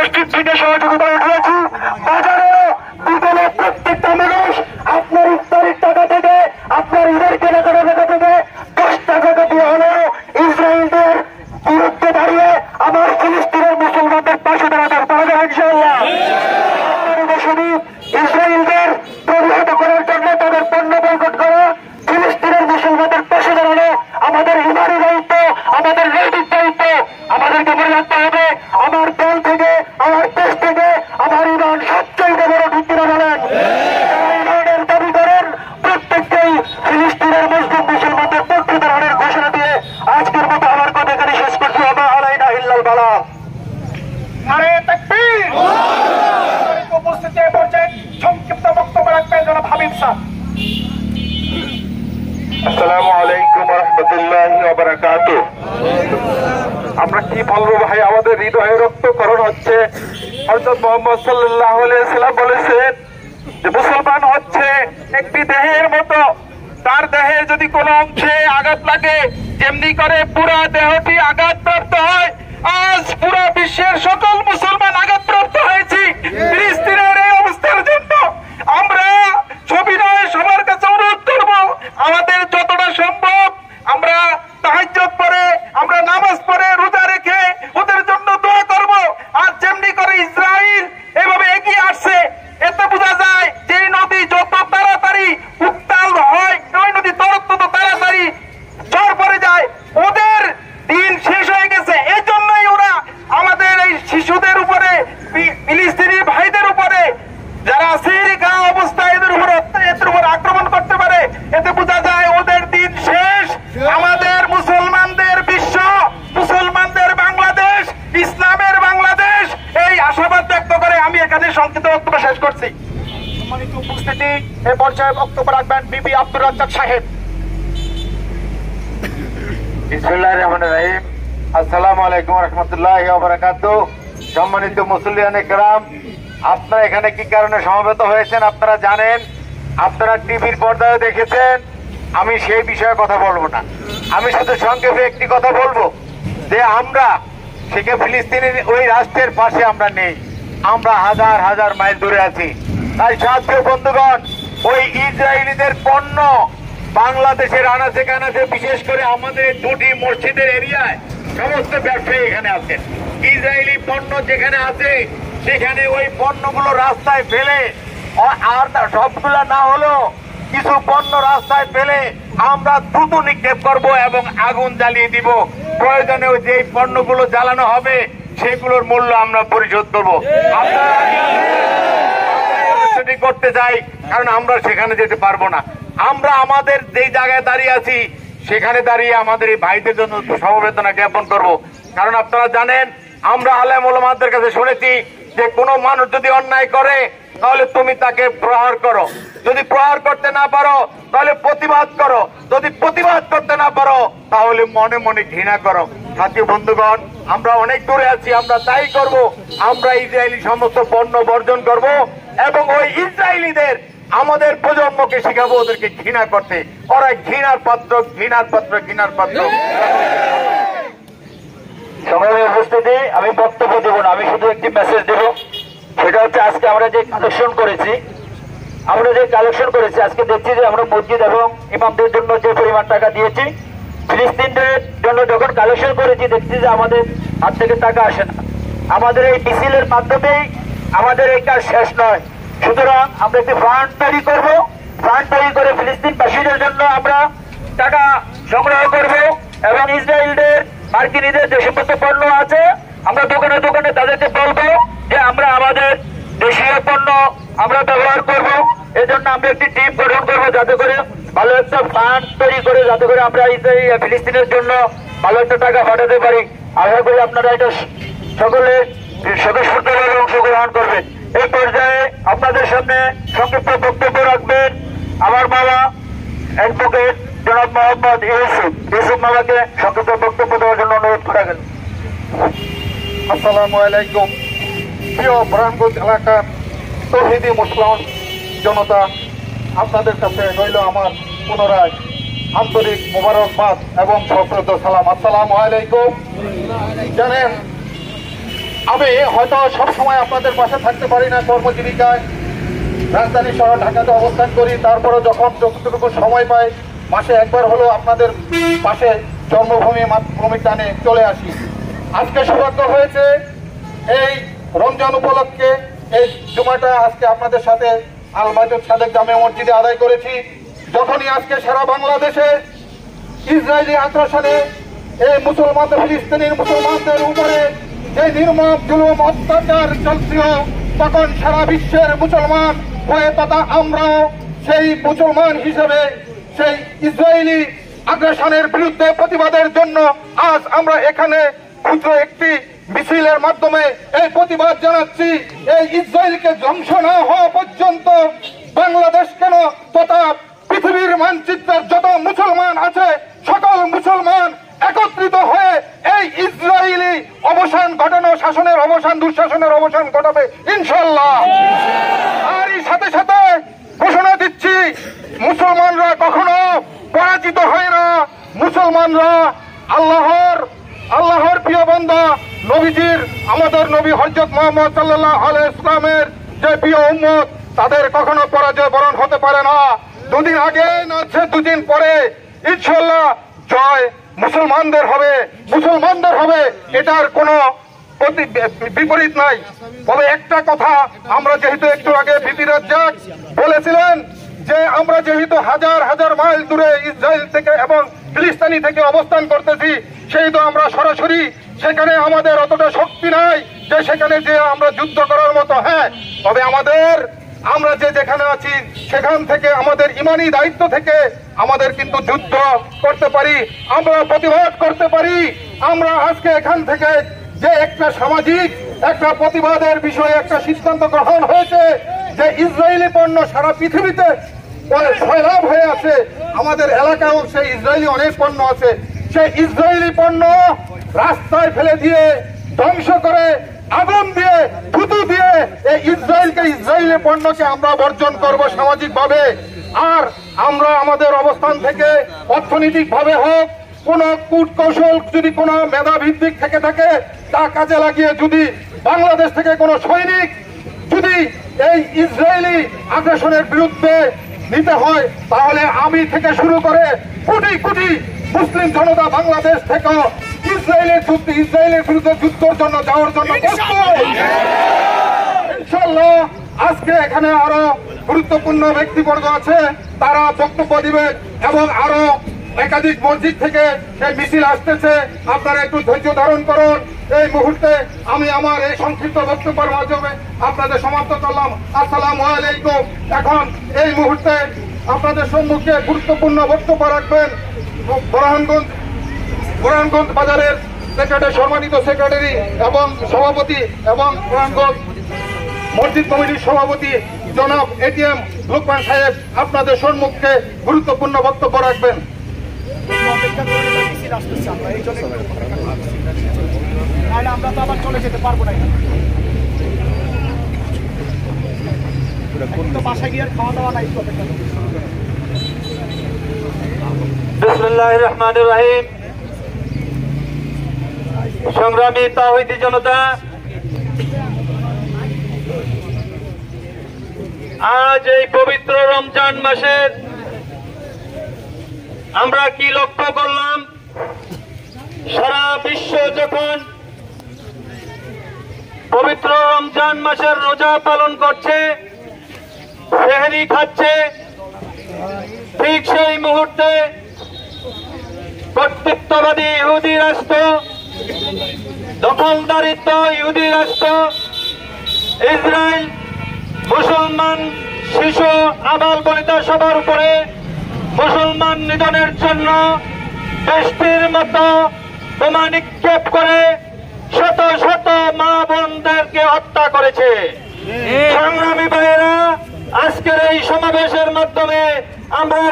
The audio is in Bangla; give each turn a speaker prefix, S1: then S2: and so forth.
S1: মসজিদ থেকে সহযোগিতায় উঠেছি। বাজারে বিকেলে প্রত্যেকটা মানুষ আপনার ইফতারির টাকা থেকে, আপনার ঈদের কেনাকাটার টাকা থেকে 10 টাকা দিয়ে হলেও ইসরায়েলদের বিরুদ্ধে দাঁড়িয়ে আমার ফিলিস্তিনের মুসলমানদের পাশে দাঁড়াতে পারা যাবে ইনশাআল্লাহ। ইসরায়েলদের প্রতিহত করার জন্য তাদের পণ্য বয়কট করা, ফিলিস্তিনের মুসলমানদের পাশে দাঁড়ানো আমাদের ইমানি দায়িত্ব, আমাদের নৈতিক দায়িত্ব। আমাদেরকে মনে রাখতে হবে আমার দল থেকে, আমার দেশ থেকে আমার ইমান সবচেয়ে বড়। ঠিক কিনা বলেন? যারা ইমানের দাবি করেন প্রত্যেককেই ফিলিস্তিনের মুসলিম মুসলমানদের পক্ষে দাঁড়ানোর ঘোষণা দিয়ে আজকের মতো আমার কথা এখানে শেষ করছি। ওমা আলাইনা ইল্লাল বালাগ।
S2: নারে তাকবীর। উপস্থিতি পর্যায়ে সংক্ষিপ্ত বক্তব্য রাখবেন জনাব হাবিব স্যার।
S3: আসসালামু আলাইকুম ওয়া রাহমাতুল্লাহি ওয়া বারাকাতুহু। আমরা কি বলবো ভাই, আমাদের হৃদয়ে রক্তকরণ হচ্ছে। হযরত মুহাম্মদ সাল্লাল্লাহু আলাইহি ওয়াসাল্লাম বলেছেন যে মুসলমান হচ্ছে একটি দেহের মতো, তার দেহে যদি কোনো অংশে আঘাত লাগে যেমনি করে পুরা দেহটি আঘাতপ্রাপ্ত হয়, আজ পুরা বিশ্বের সকল মুসলমান আঘাতপ্রাপ্ত হয়েছি ফিলিস্তিনের এই অবস্থার জন্য। আমরা সবিনয়ে সবার কাছে অনুরোধ করব, আমাদের যতটা সম্ভব আমরা তাহাজ্জুদ পড়ে, আমরা নামাজ পড়ে, রোজা রেখে ওদের জন্য দোয়া করব। আর যেমনি করে ইসরায়েল এভাবে এগিয়ে আসছে, এতে বোঝা যায় যে নদী যত তাড়াতাড়ি উত্তাল হয়, ওই নদী তত তাড়াতাড়ি ঝড় পড়ে যায়। ওদের দিন শেষ হয়ে গেছে। এই জন্যই ওরা আমাদের এই শিশুদের উপরে, ফিলিস্তিনি ভাইদের উপরে যারা সিরিকা অবস্থায় এদের উপর আক্রমণ করতে পারে। এতে বোঝা যায় ওদের দিন শেষ। আমাদের মুসলমানদের বিশ্ব, মুসলমানদের বাংলাদেশ, ইসলামের বাংলাদেশ, এই আশাবাদ ব্যক্ত করে আমি এখানে সংক্ষিপ্ত বক্তব্য শেষ করছি।
S2: সম্মানিত উপস্থিতি এ পর্যায়ে বক্তব্য রাখবেন বিবি আব্দুর রাজ্জাক সাহেব।
S3: বিসমিল্লাহির রহমানির রহিম। আসসালামু আলাইকুম ওয়া রাহমাতুল্লাহি ওয়া বারাকাতুহু। সম্মানিত মুসল্লিয়ানে কেরাম, আপনারা এখানে কি কারণে সমবেত হয়েছেন আপনারা জানেন, আপনারা টিভির পর্দায় দেখেছেন। আমি সেই বিষয়ে কথা বলবো না, আমি শুধু সংক্ষেপে একটি কথা বলবো যে আমরা সেখানে ফিলিস্তিনের ওই রাষ্ট্রের পাশে আমরা নেই, আমরা হাজার হাজার মাইল দূরে আছি। তাই সাথীয় বন্ধুগণ, ওই ইসরায়েলিদের পণ্য বাংলাদেশের আনাচে কানাচে, বিশেষ করে আমাদের দুটি মসজিদের এরিয়ায় সমস্ত ব্যবসায়ী এখানে আছেন। ইসরায়েলি পণ্য যেখানে আছে সেখানে ওই পণ্যগুলো রাস্তায় ফেলে, আর সবগুলা না হলেও কিছু পণ্য রাস্তায় ফেলে আমরা দ্রুত নিক্ষেপ করব এবং আগুন জ্বালিয়ে দিব। প্রয়োজনে ওই যে পণ্যগুলো জ্বালানো হবে সেগুলোর মূল্য আমরা পরিশোধ করবো। করতে চাই, কারণ আমরা সেখানে যেতে পারবো না। আমরা আমাদের যে জায়গায় দাঁড়িয়ে আছি সেখানে দাঁড়িয়ে আমাদের এই ভাইদের জন্য সমবেদনা জ্ঞাপন করব। কারণ আপনারা জানেন, আমরা আলেম ওলামাদের কাছে শুনেছি যে কোনো মানুষ যদি অন্যায় করে তাহলে তুমি তাকে প্রহার করো, যদি প্রহার করতে না পারো তাহলে প্রতিবাদ করো, যদি প্রতিবাদ করতে না পারো তাহলে মনে মনে ঘৃণা করো। সাথী বন্ধুগণ, আমরা অনেক দূরে আছি, আমরা তাই করব। আমরা ইসরায়েলি সমস্ত পণ্য বর্জন করব এবং ওই ইসরায়েলিদের আমাদের প্রজন্মকে শিখাবো ওদেরকে ঘৃণা করতে। ওরা ঘৃণার পাত্র, ঘৃণার পাত্র, ঘৃণার পাত্র।
S1: সংগ্রামী উপস্থিতি, আমি বক্তব্য দেব না, আমি শুধু একটি মেসেজ দেব। সেটা হচ্ছে আজকে আমরা যে কালেকশন করেছি, আজকে দেখছি যে আমরা মসজিদ এবং ইমামদের জন্য যে পরিমাণ টাকা দিয়েছি, ফিলিস্তিনদের জন্য যখন কালেকশন করেছি দেখছি যে আমাদের হাত থেকে টাকা আসে না। আমাদের এই মিছিলের মাধ্যমেই আমাদের এই কাজ শেষ নয়। সুতরাং আমরা একটি ফান্ড তৈরি করবো, ফান্ড তৈরি করে ফিলিস্তিনবাসীদের জন্য আমরা টাকা সংগ্রহ করব এবং ইসরায়েলদের, মার্কিনীদের যে সমস্ত পণ্য আছে আমরা দোকানে দোকানে তাদেরকে বলবো যে আমরা আমাদের দেশীয় পণ্য আমরা ব্যবহার করব। এজন্য আমরা একটি টিম গঠন করবো, যাতে করে ভালো একটা ফান্ড তৈরি করে যাতে করে আমরা ফিলিস্তিনের জন্য ভালো একটা টাকা পাঠাতে পারি। আশা করি আপনারা এটা সকলে স্বতঃস্ফূর্তভাবে অংশগ্রহণ করবেন। এই পর্যায়ে আপনাদের সামনে সংক্ষিপ্ত বক্তব্য রাখবেন আমার বাবা অ্যাডভোকেট জনাব মোহাম্মদ ইউসুফ মামাকে সংক্ষিপ্ত বক্তব্য দেওয়ার জন্য অনুরোধ করা গেল।
S3: আসসালামু আলাইকুম। প্রিয় ব্রাহ্মণ এলাকার তৌহিদি মুসলমান জনতা, আপনাদের কাছে রইল আমার পুনরায় আন্তরিক মোবারকবাদ এবং সশ্রদ্ধ সালাম। আসসালামু আলাইকুম। জানেন,
S2: আমি হয়তো সবসময় আপনাদের পাশে থাকতে পারি না, কর্মজীবিকায় রাজধানী শহর ঢাকাতে অবস্থান করি। তারপরে যখন যতটুকু সময় পাই মাসে একবার হলেও আপনাদের পাশে জন্মভূমি মাতৃভূমি টানে চলে আসি। আজকে সৌভাগ্য হয়েছে এই রমজান উপলক্ষে এই জুমাটা আজকে আপনাদের সাথে আল বাইতুল সাদেক জামে মসজিদে আদায় করেছি। যখনই আজকে সারা বাংলাদেশে ইসরায়েলি আগ্রাসনে এই ফিলিস্তিনের মুসলমানদের উপরে যে নির্মম জুলুম অত্যাচার চলছিল, তখন সারা বিশ্বের মুসলমান হয়ে তথা আমরাও সেই মুসলমান হিসেবে সেই ইসরায়েলি আগ্রাসনের বিরুদ্ধে প্রতিবাদের জন্য আজ আমরা এখানে ক্ষুদ্র একটি মিছিলের মাধ্যমে এই প্রতিবাদ জানাচ্ছি। এই ইসরায়েলকে ধ্বংস না হওয়া পর্যন্ত বাংলাদেশ কেন তথা পৃথিবীর মানচিত্রের যত মুসলমান আছে সকল মুসলমান একত্রিত হয়ে এই ইসরায়েলি অবসান ঘটানো, শাসনের অবসান, দুঃশাসনের অবসান ঘটাবে ইনশাআল্লাহ। আর এই সাথে সাথে ঘোষণা দিচ্ছি, মুসলমানরা কখনো পরাজিত হয় না। মুসলমানরা আল্লাহর প্রিয় বান্দা নবীজির, আমাদের নবী হযরত মুহাম্মদ সাল্লাল্লাহু আলাইহি ওয়াসাল্লামের যে প্রিয় উম্মত, তাদের কখনো পরাজয় বরণ হতে পারে না। দুদিন আগে না দুদিন পরে ইনশাআল্লাহ জয় মুসলমানদের হবে, এটার কোনো বিপরীত নাই। তবে একটা কথা, আমরা যেহেতু একটু আগে বিপি রাজ্জাক বলেছিলেন যে আমরা যেহেতু হাজার হাজার মাইল দূরে ইসরায়েল থেকে এবং ফিলিস্তিনি থেকে অবস্থান করতেছি, সেই তো আমরা সরাসরি সেখানে আমাদের অতটা শক্তি নাই যে সেখানে যে আমরা যুদ্ধ করার মতো। হ্যাঁ, তবে আমরা যে যেখানে আছি সেখান থেকে আমাদের ইমানি দায়িত্ব থেকে আমাদের কিন্তু যুদ্ধ করতে পারি, আমরা প্রতিবাদ করতে পারি। আমরা আজকে এখান থেকে যে একটা সামাজিক একটা প্রতিবাদের বিষয়ে একটা সিদ্ধান্ত গ্রহণ হয়েছে যে ইসরায়েলি পণ্য সারা পৃথিবীতে সয়লাভ হয়ে আছে, আমাদের এলাকায়ও সেই ইসরায়েলি অনেক পণ্য আছে, সেই ইসরায়েলি পণ্য রাস্তায় ফেলে দিয়ে, ধ্বংস করে, আগুন দিয়ে, থুতু দিয়ে এই ইসরায়েলি পণ্যকে আমরা বর্জন করব সামাজিক ভাবে। আর আমরা আমাদের অবস্থান থেকে অর্থনৈতিক ভাবে হোক, কোন কূট কৌশল যদি কোনো মেধা ভিত্তিক থেকে থাকে তা কাজে লাগিয়ে যদি বাংলাদেশ থেকে কোনো সৈনিক যদি এই ইসরায়েলি আগ্রাসনের বিরুদ্ধে নিতে হয়, তাহলে আমি থেকে শুরু করে কোটি কোটি মুসলিম জনতা বাংলাদেশ থেকে ইসরায়েলের বিরুদ্ধে যুদ্ধের জন্য যাওয়ার জন্য ইনশাআল্লাহ। আজকে এখানে আরো গুরুত্বপূর্ণ ব্যক্তিবর্গ আছে, তারা বক্তব্য দিবে এবং আরো একাধিক মসজিদ থেকে এই মিছিল আসতেছে। আপনারা একটু ধৈর্য ধারণ করুন। এই মুহূর্তে আমি আমার এই সংক্ষিপ্ত বক্তব্যের মাধ্যমে আপনাদের সমাপ্ত করলাম। আসসালামু আলাইকুম। এখন এই মুহূর্তে আপনাদের সম্মুখে গুরুত্বপূর্ণ বক্তব্য রাখবেন বুরহানগঞ্জ বাজারের সম্মানিত সেক্রেটারি এবং সভাপতি এবং বুরহানগঞ্জ মসজিদ কমিটির সভাপতি জনাব এটিএম লোকমান সাহেব আপনাদের সম্মুখে গুরুত্বপূর্ণ বক্তব্য রাখবেন। আমরা তো আবার চলে যেতে পারবো না, বাসায় গিয়ে খাওয়া দাওয়া নাই।
S1: বিসমিল্লাহির রহমানির রহিম। সংগ্রামী তাওহীদি জনতা, আজ এই পবিত্র রমজান মাসের আমরা কি লক্ষ্য করলাম? সারা বিশ্ব যখন পবিত্র রমজান মাসের রোজা পালন করছে, সেহরি খাচ্ছে, ঠিক সেই মুহূর্তে কর্তৃত্ববাদী ইহুদি রাষ্ট্র, দখলদারিত্ব ইহুদি রাষ্ট্র ইসরায়েল মুসলমান শিশু আবাল বনিতা সবার উপরে মুসলমান নিধনের জন্য দেশটির মতো বোমা নিক্ষেপ করে শত শত মা বোনদেরকে হত্যা করেছে। সংগ্রামী ভাইয়েরা, আজকের এই সমাবেশের মাধ্যমে আমরা